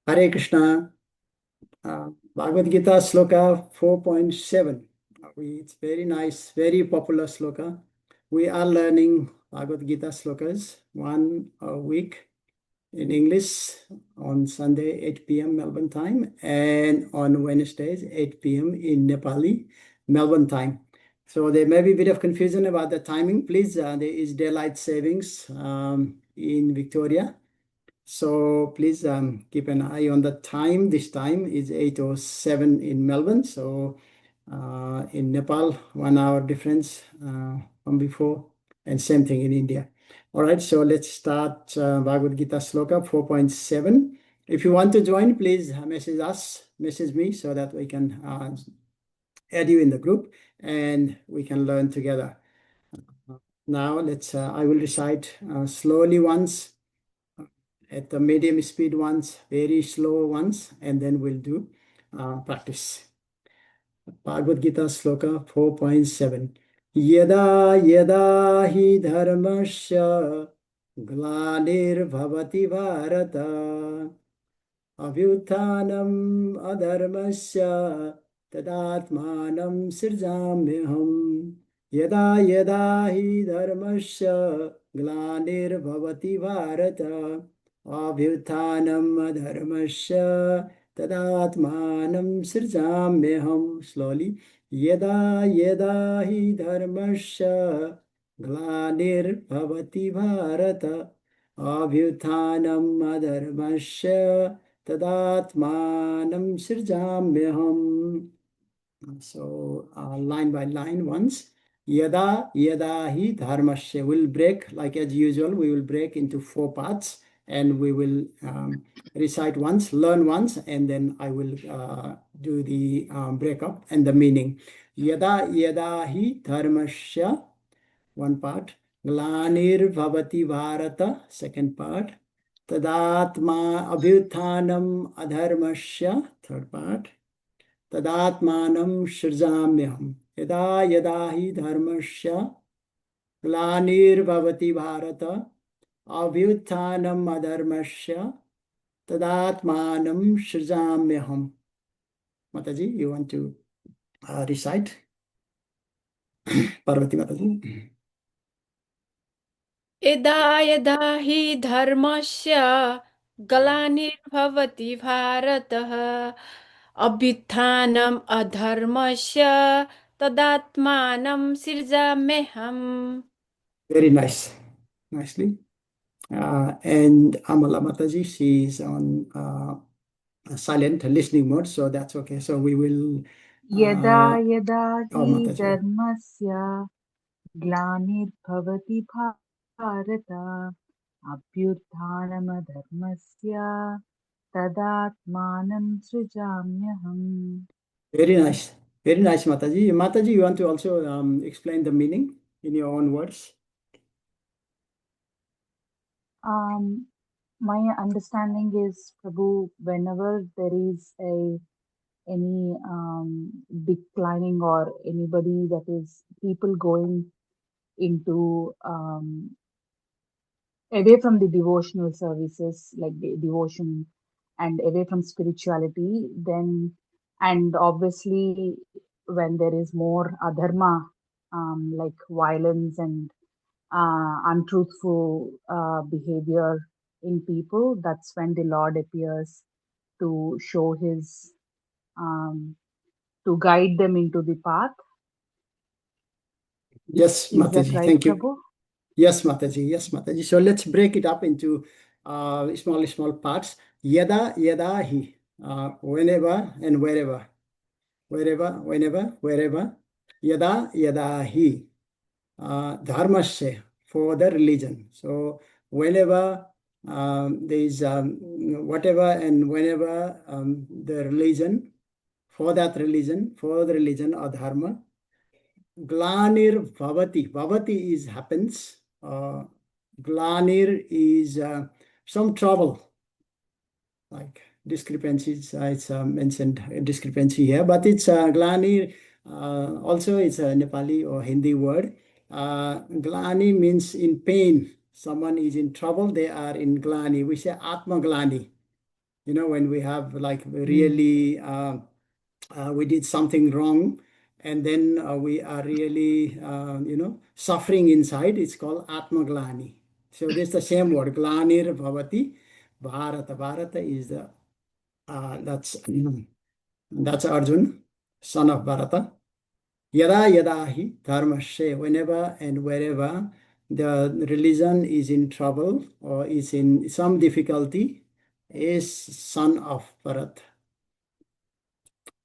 Hare Krishna. Bhagavad Gita Sloka 4.7. It's very nice, very popular sloka. We are learning Bhagavad Gita slokas one a week in English on Sunday 8 p.m. Melbourne time and on Wednesdays 8 p.m. in Nepali Melbourne time. So there may be a bit of confusion about the timing. Please, there is daylight savings in Victoria. So please keep an eye on the time. This time is 8:07 in Melbourne. So in Nepal, 1 hour difference from before, and same thing in India. All right, so let's start Bhagavad Gita Sloka 4.7. If you want to join, please message me so that we can add you in the group and we can learn together. Now I will recite slowly once, at the medium speed ones, very slow ones, and then we'll do practice. Bhagavad Gita Sloka 4.7. Yada yada hi dharmasya glanir bhavati bharata abhyuthanam adharmasya tadatmanam sirjamyaham. Yada yada hi dharmasya glanir bhavati bharata abhyuthanam adharmasya tadatmanam sirjamyaham. Slowly. Yada yada hi dharmasya glanir bhavati bharata abhyuthanam adharmasya tadatmanam sirjamyaham. So line by line once. Yada yada hi dharmasya. We'll break, like as usual, we will break into 4 parts and we will recite once, learn once, and then I will do the breakup and the meaning. Yada yada hi dharmasya, one part. Glanir bhavati bharata, second part. Tadatma abhyuthanam adharmasya, third part. Tadatmanam srijamyaham. Yada yada hi dharmasya glanir bhavati bharata abhyuthanam adharmasya tadatmanam srijamyaham. Mataji, you want to recite? Parvati Mataji. यदा यदा हि धर्मस्य ग्लानिर्भवति भारतः अभ्युत्थानम् अधर्मस्य तदात्मानं सृजाम्यहम्. Very nice. Nicely. And Amala Mataji, she is on silent listening mode, so that's okay. So we will. Yada yada hi Mataji. dharmasya glanirбhavati bharata abhyutthanam tadatmanam srijamyaham. Very nice. Very nice, Mataji. Mataji, you want to also explain the meaning in your own words? My understanding is, Prabhu, whenever there is any declining or anybody that is people going into away from the devotional services, like the devotion, and away from spirituality, then, and obviously when there is more adharma, like violence and untruthful behavior in people, that's when the Lord appears to show his, to guide them into the path. Yes, Is Mataji, that right, thank you. Prabhu? Yes, Mataji. Yes, Mataji. So let's break it up into small parts. Yada, yada, hi. Whenever and wherever. Wherever, whenever, wherever. Yada, yada, hi. Dharmasya, for the religion. So whenever there is whatever and whenever the religion, for that religion, for the religion or dharma. Glanir bhavati. Bhavati is happens. Glanir is some trouble, like discrepancies. It's mentioned discrepancy here, but it's Glanir. Also, it's a Nepali or Hindi word. Glani means in pain. Someone is in trouble, they are in glani. We say Atma glani. when we have like really we did something wrong, and then we are really suffering inside. It's called atmaglani. So this is the same word, glanir bhavati bharata. Bharata is the that's Arjun, son of Bharata. Yada yada hi dharmasya, whenever and wherever the religion is in trouble or is in some difficulty, is son of Bharat.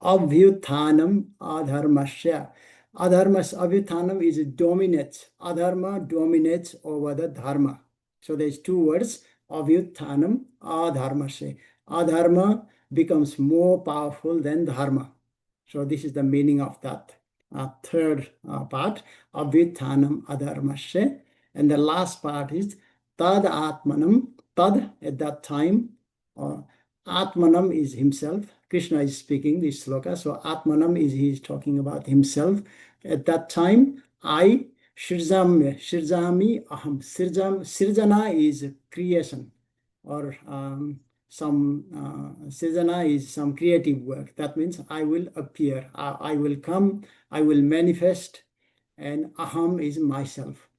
Abhyuthanam adharmasya. Abhyuthanam is dominates. Adharma dominates over the dharma. So there's two words, abhyuthanam adharmasya. Adharma becomes more powerful than dharma. So this is the meaning of that third part, abhyuthanam adharmasya. And the last part is tad atmanam. Tad at that time, Atmanam is himself. Krishna is speaking this sloka. So Atmanam is he is talking about himself. At that time, I Shirzami Aham. Sirjana is creation, or some Sirjana is some creative work. That means I will appear, I will come, I will manifest, and Aham is myself.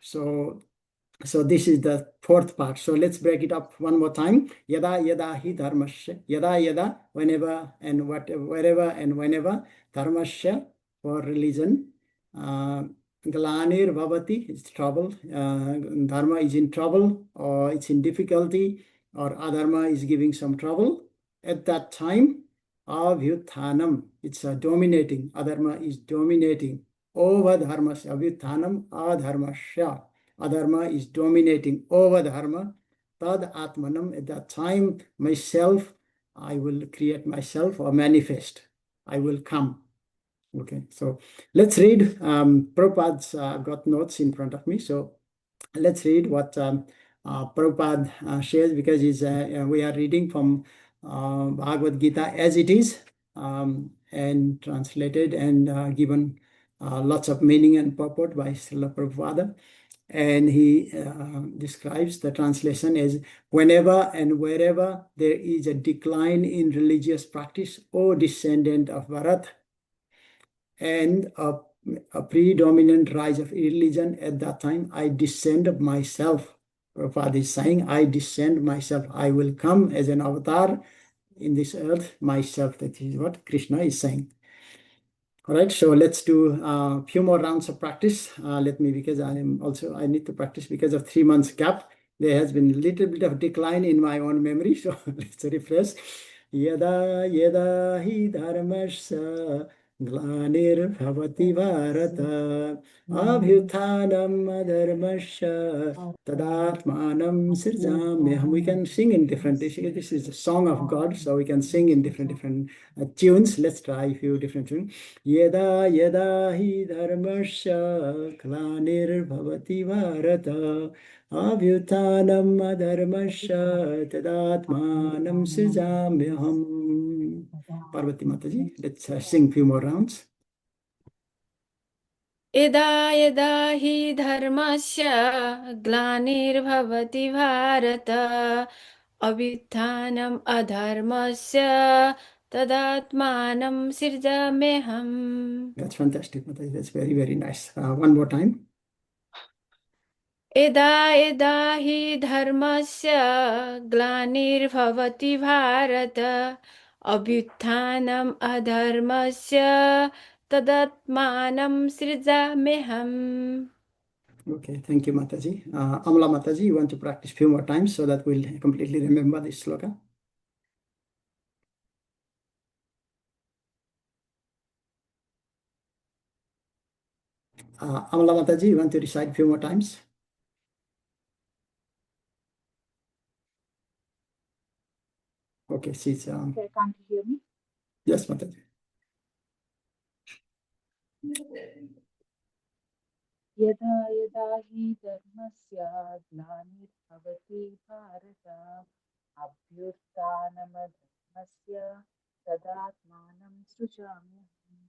So this is the fourth part. So let's break it up one more time. Yada yada hi dharmasya. Yada yada, whenever and wherever and whenever. Dharmasya, for religion. Glanir bhavati is trouble. Dharma is in trouble, or it's in difficulty, or adharma is giving some trouble. At that time, abhyuthanam, it's dominating. Adharma is dominating over dharmasya. Abhyuthanam adharmasya. Adharma is dominating over dharma. Tad atmanam, at that time, myself, I will create myself or manifest. I will come. Okay, so let's read. Prabhupada's got notes in front of me. So let's read what Prabhupada shares, because we are reading from Bhagavad Gita as it is, and translated and given lots of meaning and purport by Srila Prabhupada. And he describes the translation as, whenever and wherever there is a decline in religious practice, O descendant of Bharat, and a predominant rise of irreligion, at that time I descend myself. Prabhupada is saying, I descend myself. I will come as an avatar in this earth myself. That is what Krishna is saying. All right, so let's do a few more rounds of practice. Because I need to practice because of 3 months gap. There has been a little bit of decline in my own memory. So let's refresh. Yada yada hi dharmasya glanir bhavati bharata abhyuthanam adharmasya tadatmanam sirjamyaham. We can sing in different, this is the song of God, so we can sing in different tunes. Let's try a few different tunes. Yeda yeda hi dharmasya glanir bhavati bharata abhyuthanam adharmasya tadatmanam srijamyaham. Parvati Mataji, let's sing a few more rounds. यदा यदा हि धर्मस्य ग्लानिर्भवति Bharat अभ्युत्थानम् अधर्मस्य तदात्मानं सृजाम्यहम्. That's fantastic, Mataji. That's very, very nice. One more time. यदा यदा हि धर्मस्य ग्लानिर्भवति Bharat अभ्युत्थानम् अधर्मस्य तदात्मानं सृजाम्यहम्. Okay, thank you, Mataji. Amla Mataji, you want to practice a few more times so that we'll completely remember this sloka? Amla Mataji, you want to recite a few more times? Okay, she's... Okay, can't you hear me? Yes, Mataji. यदा यदा हि धर्मस्य ग्लानिर्भवति Bharat अभ्युत्थानमधर्मस्य तदात्मानं सृजाम्यहम्.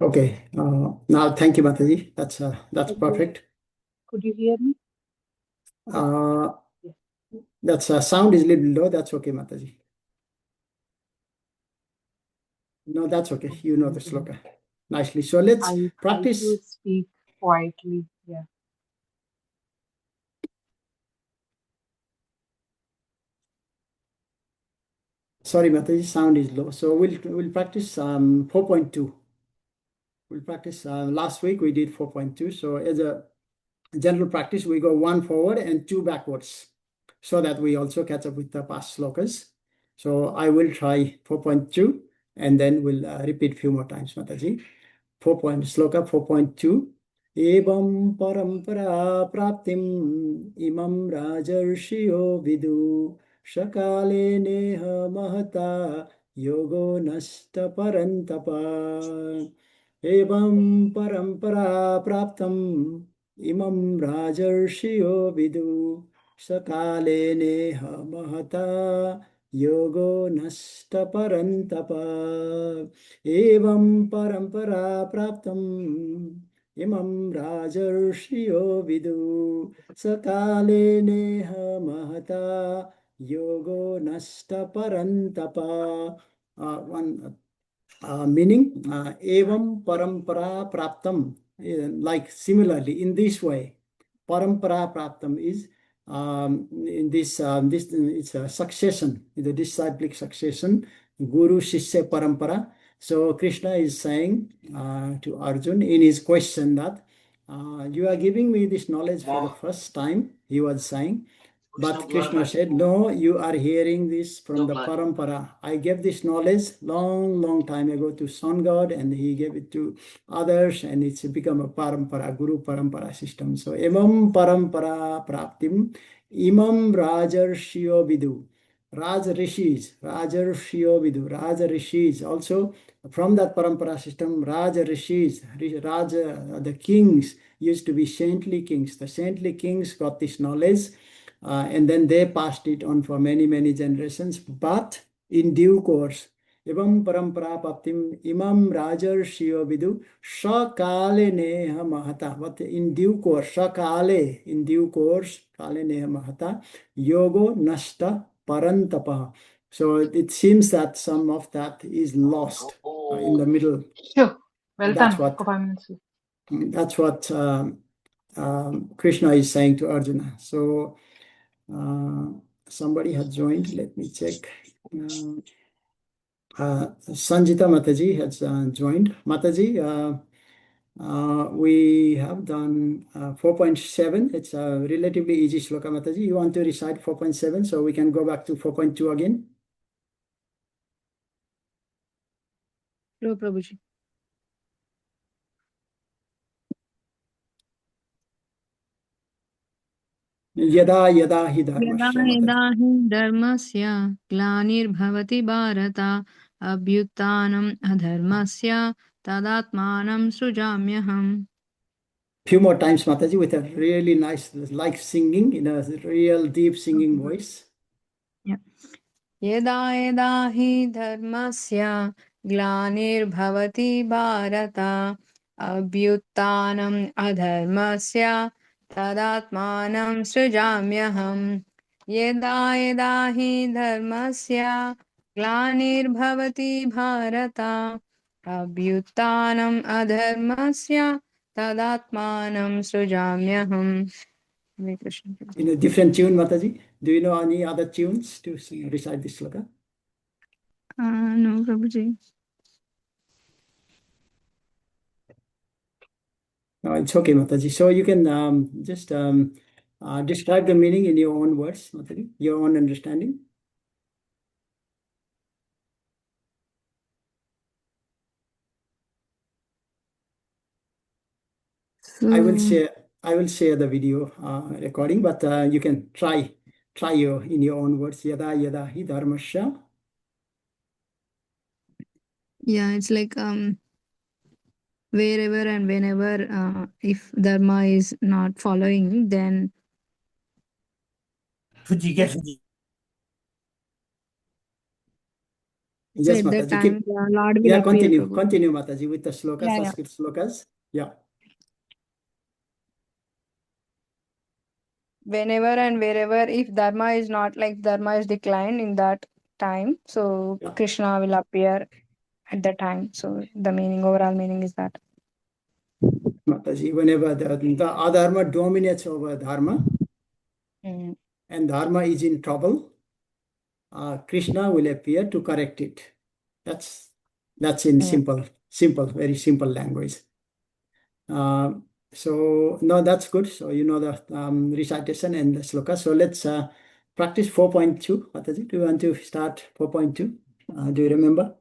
Okay, now thank you, Mataji. That's perfect. Could you hear me? Yes. That's sound is a little low. That's okay, Mataji. No, that's okay. You know the sloka nicely. So let's I try practice. to speak quietly. Yeah. Sorry, Mataji, sound is low. So we'll practice 4.2. We'll practice. Last week we did 4.2. So as a general practice, we go one forward and two backwards, so that we also catch up with the past slokas. So I will try 4.2 and then we'll repeat few more times, Mataji. Sloka 4.2. Evam parampara praptim imam rajarshio vidu shakale neha mahata yogo nasta parantapa. Evam parampara praptam imam rajarshio vidu sakale neha mahata yogo nasta parantapa. Evam parampara praptam imam rajarshio vidu sakale neha mahata yogo nasta parantapa. One meaning evam parampara praptam, like similarly in this way. Parampara praptam is in this it's a succession, the disciplic succession, guru shishya parampara. So Krishna is saying to Arjun in his question that you are giving me this knowledge for the first time, he was saying. But Krishna said, no, you are hearing this from the parampara. I gave this knowledge long, long time ago to Sun God, and he gave it to others, and it's become a parampara, guru parampara system. So, imam parampara praptim, imam rajarshio vidu. Raj Rishis, Rajarshio Vidu, Raja Rishis. Also, from that parampara system, Raja Rishis, Raja, the kings used to be saintly kings. The saintly kings got this knowledge and then they passed it on for many, many generations. But in due course, Evam parampara paptim imam rajarshio vidu shakale neha mahata. But in due course, shakale, in due course, kale neha mahata, yogo nasta parantapa. So it seems that some of that is lost in the middle. Sure. Well That's done. what 5 minutes. that's what Krishna is saying to Arjuna. So somebody has joined. Let me check. Sanjita Mataji has joined. Mataji, we have done 4.7. It's a relatively easy sloka, Mataji. You want to recite 4.7 so we can go back to 4.2 again? No, Prabhuji. Yada yada hi यदा dharmasya, यदा Mataji. हि धर्मस्य ग्लानिर्भवति Bharat अभ्युत्थानम् अधर्मस्य तदात्मानं सृजाम्यहम्. Few more times, Mataji, with a really nice, like singing in a real deep singing voice. यदा यदा हि धर्मस्य ग्लानिर्भवति भारत अभ्युत्थानम् अधर्मस्य तदात्मानं सृजाम्यहम्. यदा यदा हि धर्मस्य ग्लानिर्भवति Bharat अभ्युत्थानम् अधर्मस्य तदात्मानं सृजाम्यहम्. Hare Krishna. In a different tune, Mataji. Do you know any other tunes to sing, recite this sloka? No, Prabhuji. No, it's okay, Mataji. So you can just describe the meaning in your own words, Mataji, your own understanding. So, I will share the video recording, but you can try your in your own words. Yada yada hi dharmasya. yeah, it's like wherever and whenever if dharma is not following, then Yes, it's at that Mataji. time Keep, the Lord will yeah, appear, continue, Prabhu. Mataji, with the slokas, Yeah, yeah. Sanskrit slokas. Yeah. whenever and wherever, if dharma is not like dharma is declined in that time, so Yeah. Krishna will appear at the time. So the meaning, overall meaning is that. Mataji, whenever the adharma dominates over dharma Mm. and dharma is in trouble, Krishna will appear to correct it. That's in Yeah. simple, very simple language. So no, that's good. So you know the recitation and the sloka. So let's practice 4.2. Mataji, do you want to start 4.2? Do you remember?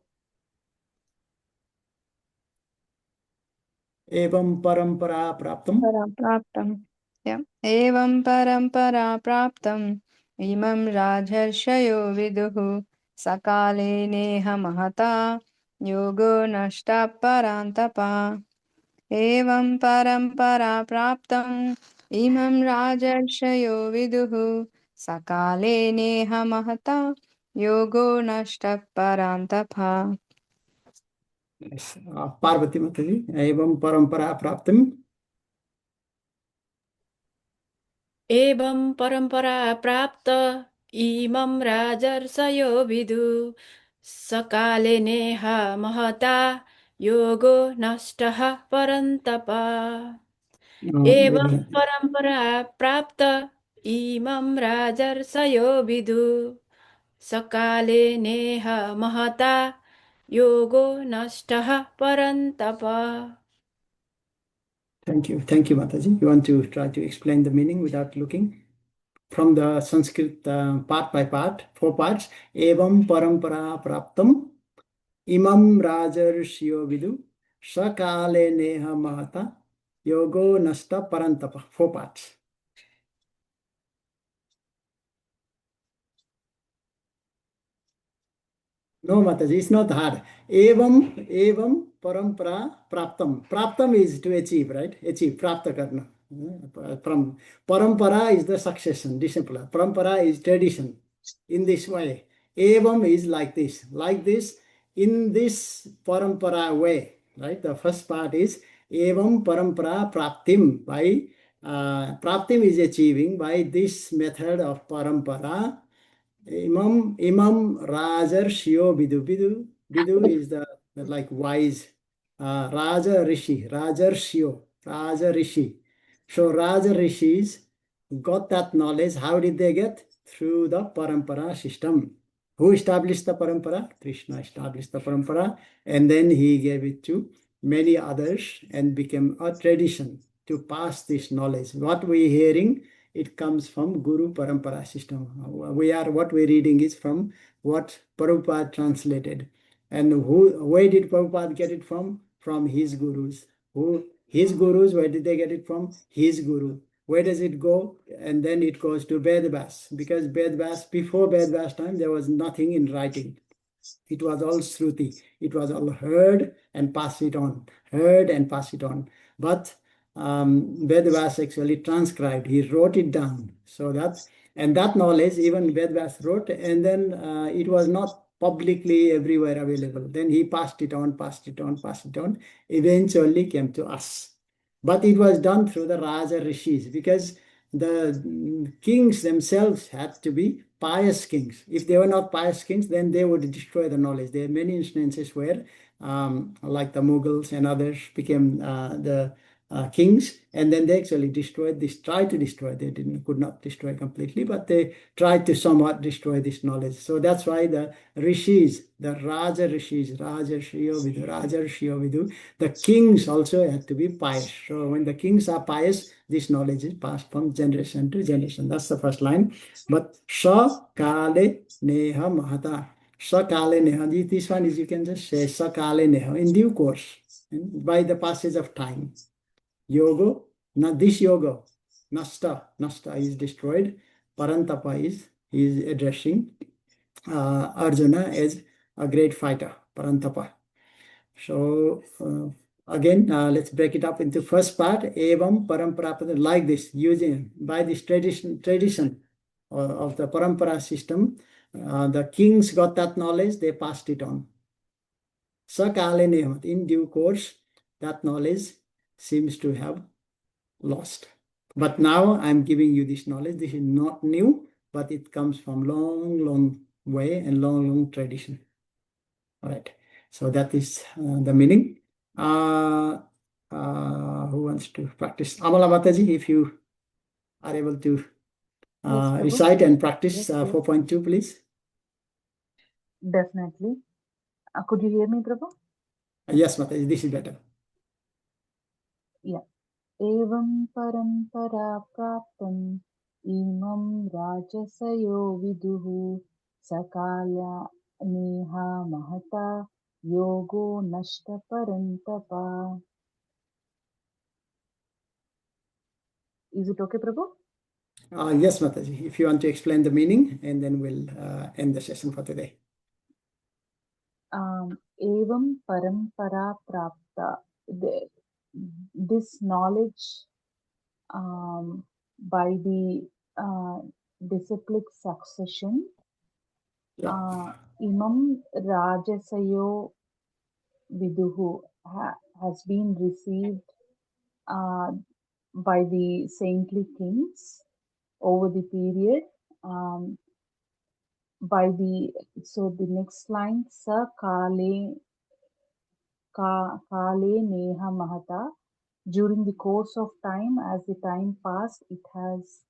Evam parampara praptam. Parapraptam. Yeah. Evam parampara praptam imam rajharshyo viduhu sakale neha mahata yogo nashta parantapa. Evam parampara praptam imam rajarshyo viduhu sakale neha mahata yogo nashta parantapa. Yes. Parvati Mataji, evam parampara praptam. एवं परम्परा प्राप्त इमं राजर्षयो विदु सकाले नेह महता योगो नष्टः परन्तप एवं परम्परा प्राप्त इमं राजर्षयो विदु सकाले नेह महता योगो नष्टः परन्तप. Thank you, Mataji. You want to try to explain the meaning without looking from the Sanskrit part by part, 4 parts. Evam parampara praptam imam rajarshyo vidu sakale neha mahata yogo nasta parantapa. 4 parts. No, Mataji, it's not hard. Evam parampara praptam. Praptam is to achieve, right? Achieve, prapta karna. From parampara is the succession, disciple. Parampara is tradition. In this way. Evam is like this, in this parampara way, right? The first part is evam parampara praptim. By praptim is achieving by this method of parampara. Imam Rajarshio Bidu is the like wise Raja Rishi, Raja Rishi. So Raja Rishis got that knowledge. How did they get? Through the parampara system. Who established the parampara? Krishna established the parampara, and then he gave it to many others and became a tradition to pass this knowledge. What we're hearing, it comes from Guru Parampara system. What we're reading is from what Prabhupada translated. And where did Prabhupada get it from? From his gurus. His gurus, where did they get it from? His guru. Where does it go? And then it goes to Vedvas, because before Vedvas time, there was nothing in writing. It was all Shruti. It was all heard and pass it on. But Vedvas actually transcribed. He wrote it down. So that knowledge, even Vedvas wrote, and then it was not publicly everywhere available. Then he passed it on, eventually came to us. But it was done through the Raja Rishis, because the kings themselves had to be pious kings. If they were not pious kings, then they would destroy the knowledge. There are many instances where, like the Mughals and others became the kings, and then they actually tried to destroy. They could not destroy completely, but they tried to somewhat destroy this knowledge. So that's why the rishis, the Raja Rishis, Rajarshio Vidu, the kings also had to be pious. So when the kings are pious, this knowledge is passed from generation to generation. That's the first line. But Sakale Neha Mahata. Sakale Neha. This one is, you can just say Sakale Neha, in due course, by the passage of time. Yoga, not this yoga, Nasta is destroyed. Parantapa is addressing Arjuna as a great fighter, Parantapa. So again, let's break it up into first part. Evam parampara, like this, using by this tradition of the parampara system. The kings got that knowledge, they passed it on. Sakale in due course, that knowledge seems to have lost. But now I'm giving you this knowledge. This is not new, but it comes from long way and long tradition. All right. So that is the meaning. Who wants to practice? Amala Mataji, if you are able to Yes, Prabhu. recite and practice Yes. 4.2, please. Definitely. Could you hear me, Prabhu? Yes, Mataji, this is better. Yeah. Evam parampara praptam imam rajasayo viduhu sakala neha mahata yogo nashta parantapa. Is it okay, Prabhu? Yes, Mataji, if you want to explain the meaning, and then we'll end the session for today. Evam parampara prapta. This knowledge by the disciplic succession, Yeah. imam rajasayo viduhu has been received by the saintly kings over the period. So the next line, sa kale neha mahata, during the course of time, as the time passed, it has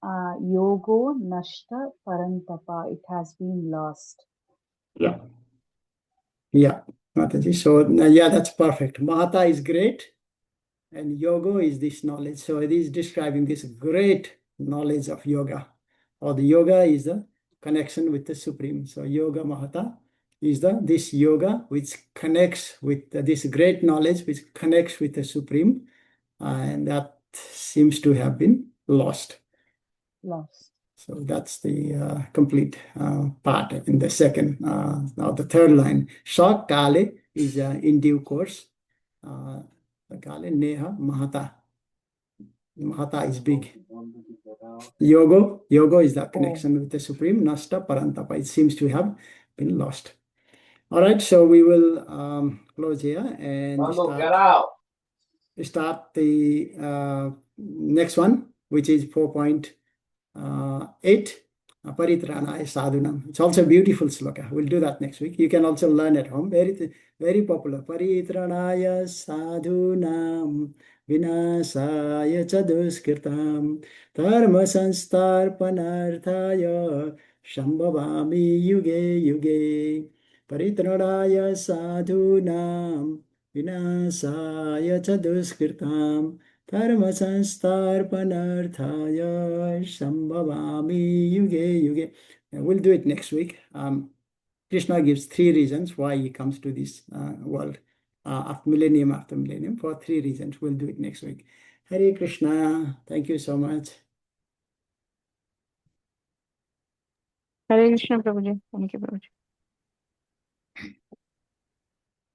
yogo nashta parantapa, it has been lost. Yeah. Yeah, Mataji. So yeah, that's perfect. Mahata is great, and yoga is this knowledge. So it is describing this great knowledge of yoga, or the yoga is the connection with the Supreme. So yoga Mahata is this yoga which connects with this great knowledge which connects with the Supreme, and that seems to have been lost. So that's the complete part in the second. Now the third line, Shak Kale is in due course. Kale Neha Mahata. Mahata is big. Yoga is the connection with the Supreme. Nasta Parantapa. It seems to have been lost. All right, so we will close here and start the next one, which is 4.8. Paritranaya sadhunam. It's also a beautiful sloka. We'll do that next week. You can also learn at home. Very popular. Paritranaya sadhunam vinasaya chaduskirtam dharma sanstarpanarthaya shambhavami yuge yuge. Paritranaya sadhunam vinasaya chaduskirtam Dharma sanstarpanarthaya shambhavami yuge yuge. We'll do it next week. Krishna gives 3 reasons why he comes to this world after millennium. For 3 reasons. We'll do it next week. Hare Krishna. Thank you so much. Hare Krishna, Prabhuji. Thank you, Prabhuji.